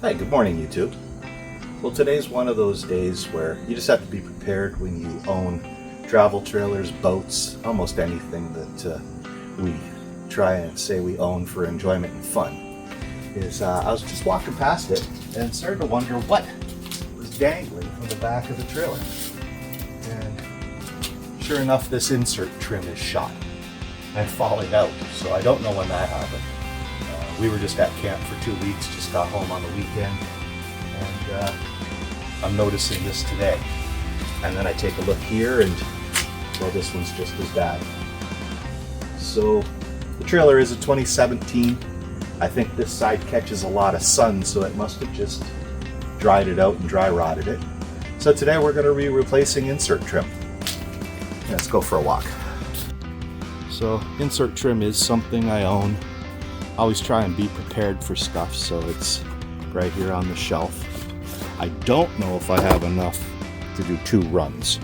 Hi, good morning, YouTube. Well, today's one of those days where you just have to be prepared when you own travel trailers, boats, almost anything that we try and say we own for enjoyment and fun. I was just walking past it and started to wonder what was dangling from the back of the trailer. And sure enough, this insert trim is shot and falling out, so I don't know when that happened. We were just at camp for 2 weeks, just got home on the weekend, and I'm noticing this today. And then I take a look here, and well, this one's just as bad. So the trailer is a 2017. I think this side catches a lot of sun, so it must have just dried it out and dry rotted it. So today we're going to be replacing insert trim. Let's go for a walk. So insert trim is something I own. Always try and be prepared for stuff, so it's right here on the shelf. I don't know if I have enough to do 2 runs.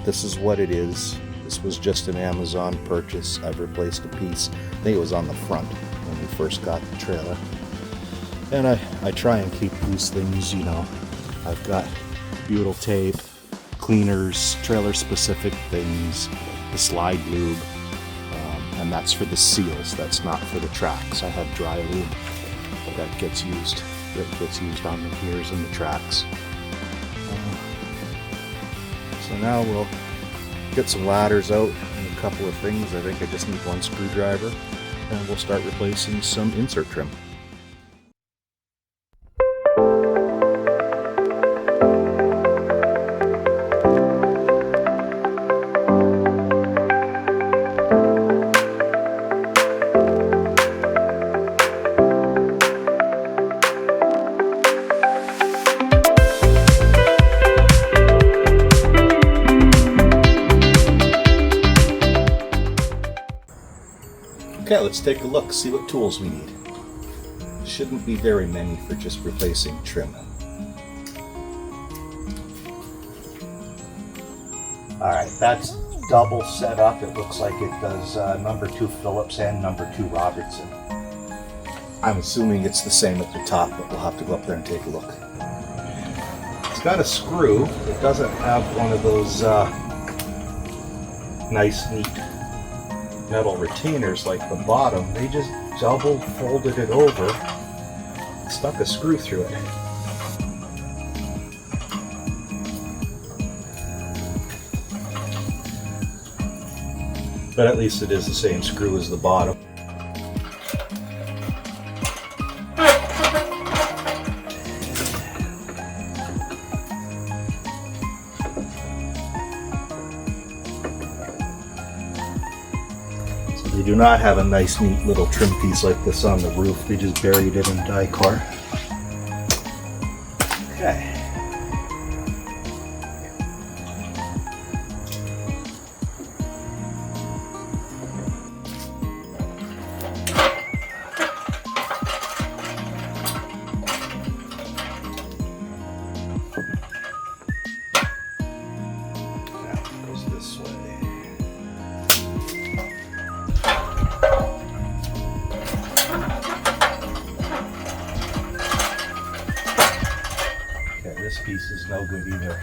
This is what it is. This was just an Amazon purchase. I've replaced a piece. I think it was on the front when we first got the trailer. And I try and keep these things, you know. I've got butyl tape, cleaners, trailer specific things, the slide lube. And that's for the seals, that's not for the tracks. I have dry lube that gets used on the gears and the tracks. So now we'll get some ladders out and a couple of things. I think I just need 1 screwdriver, and we'll start replacing some insert trim. Okay, let's take a look, see what tools we need. Shouldn't be very many for just replacing trim. Alright, that's double set up. It looks like it does number 2 Phillips and number 2 Robertson. I'm assuming it's the same at the top, but we'll have to go up there and take a look. It's got a screw. It doesn't have one of those nice, neat metal retainers like the bottom. They just double folded it over, stuck a screw through it. But at least it is the same screw as the bottom. They do not have a nice, neat little trim piece like this on the roof. They just buried it in die-car. Okay. Now it goes this way. This piece is no good either.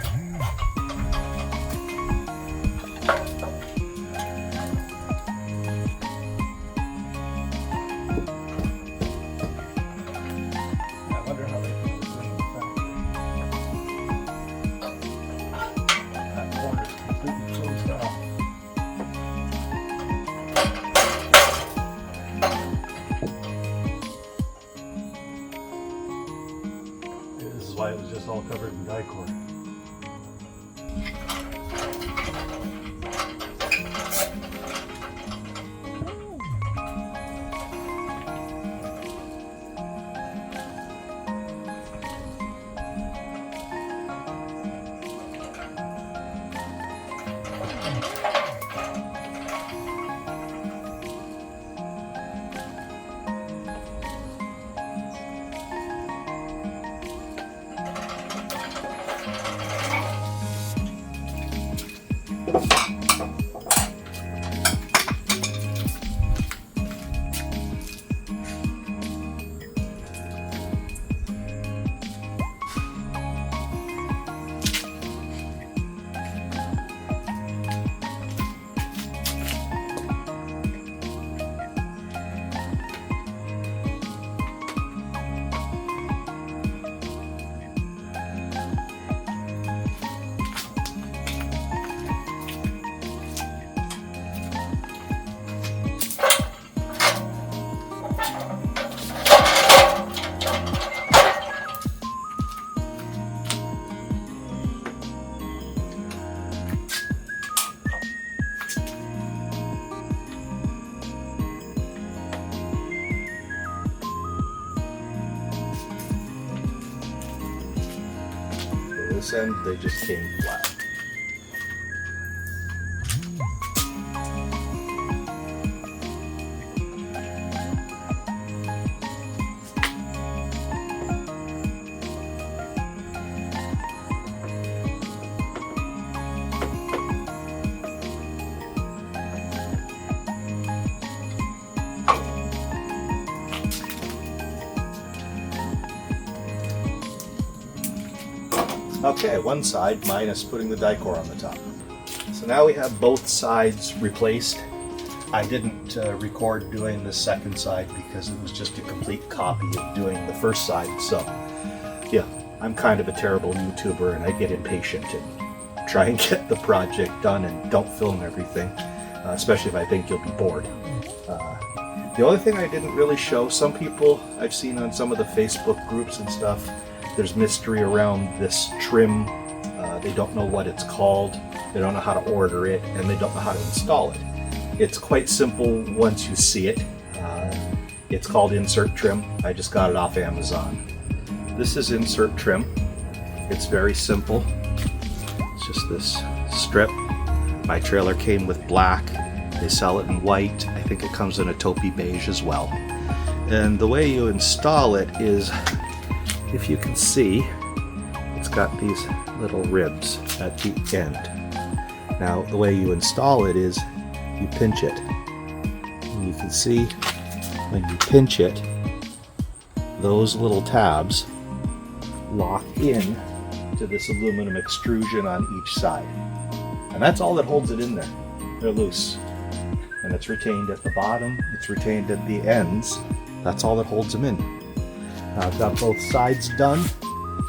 I wonder how they put this in the factory. That corner's completely closed off. This is why it was just all covered in die-cord. this end, they just came flat. Okay, one side minus putting the die-core on the top. So now we have both sides replaced. I didn't record doing the second side because it was just a complete copy of doing the first side. So yeah, I'm kind of a terrible YouTuber and I get impatient and try and get the project done and don't film everything, especially if I think you'll be bored. The only thing I didn't really show, some people I've seen on some of the Facebook groups and stuff, there's mystery around this trim. They don't know what it's called, they don't know how to order it, and they don't know how to install it. It's quite simple once you see it. It's called insert trim. I just got it off Amazon. This is insert trim. It's very simple. It's just this strip. My trailer came with black. They sell it in white. I think it comes in a taupey beige as well. And the way you install it is, if you can see, it's got these little ribs at the end. Now, the way you install it is you pinch it. And you can see when you pinch it, those little tabs lock in to this aluminum extrusion on each side. And that's all that holds it in there. They're loose. And it's retained at the bottom, it's retained at the ends. That's all that holds them in. I've got both sides done,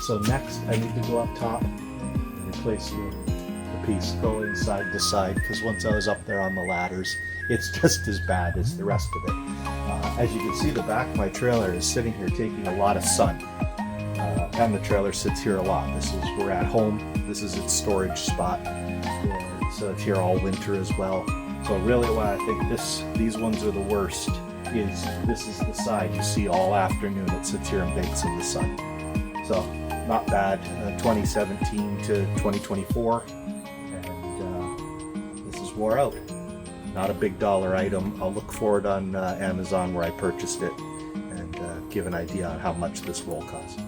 so next I need to go up top and replace the piece going side to side, because once I was up there on the ladders, it's just as bad as the rest of it. As you can see, the back of my trailer is sitting here taking a lot of sun, and the trailer sits here a lot. We're at home, this is its storage spot, so it's here all winter as well. So really why I think these ones are the worst is this is the side you see all afternoon. It sits here and bakes in the sun. So not bad. 2017 to 2024, and this is wore out. Not a big dollar item. I'll look for it on Amazon where I purchased it and give an idea on how much this roll cost.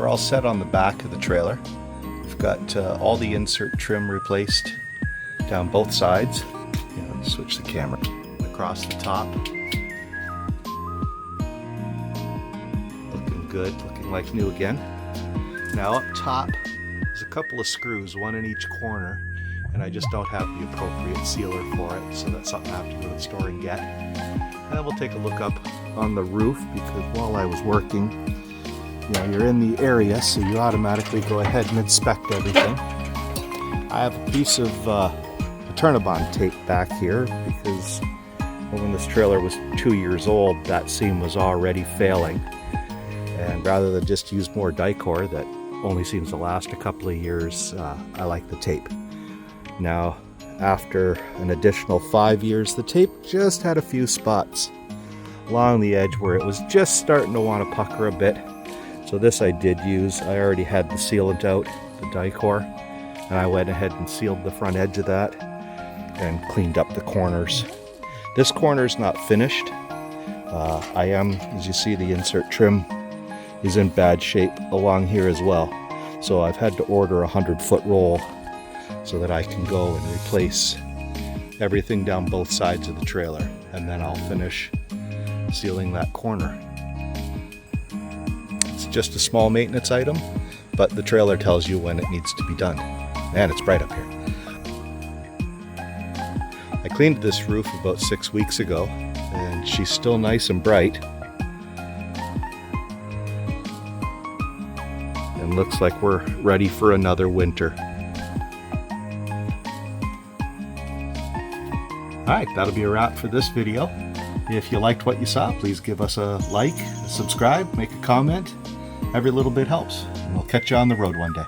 All set on the back of the trailer. We've got all the insert trim replaced down both sides. Switch the camera across the top. Looking good, looking like new again. Now up top, there's a couple of screws, one in each corner, and I just don't have the appropriate sealer for it, so that's something I have to go to the store and get. And then we'll take a look up on the roof, because while I was working, you're in the area, so you automatically go ahead and inspect everything. I have a piece of Turnabond tape back here because when this trailer was 2 years old, that seam was already failing. And rather than just use more die-core that only seems to last a couple of years, I like the tape. Now, after an additional 5 years, the tape just had a few spots along the edge where it was just starting to want to pucker a bit. So this I did use. I already had the sealant out, the die-core, and I went ahead and sealed the front edge of that and cleaned up the corners. This corner is not finished. As you see, the insert trim is in bad shape along here as well. So I've had to order a 100-foot roll so that I can go and replace everything down both sides of the trailer, and then I'll finish sealing that corner. It's just a small maintenance item, but the trailer tells you when it needs to be done. Man, it's bright up here. I cleaned this roof about 6 weeks ago, and she's still nice and bright. And looks like we're ready for another winter. Alright, that'll be a wrap for this video. If you liked what you saw, please give us a like, subscribe, make a comment. Every little bit helps. And we'll catch you on the road one day.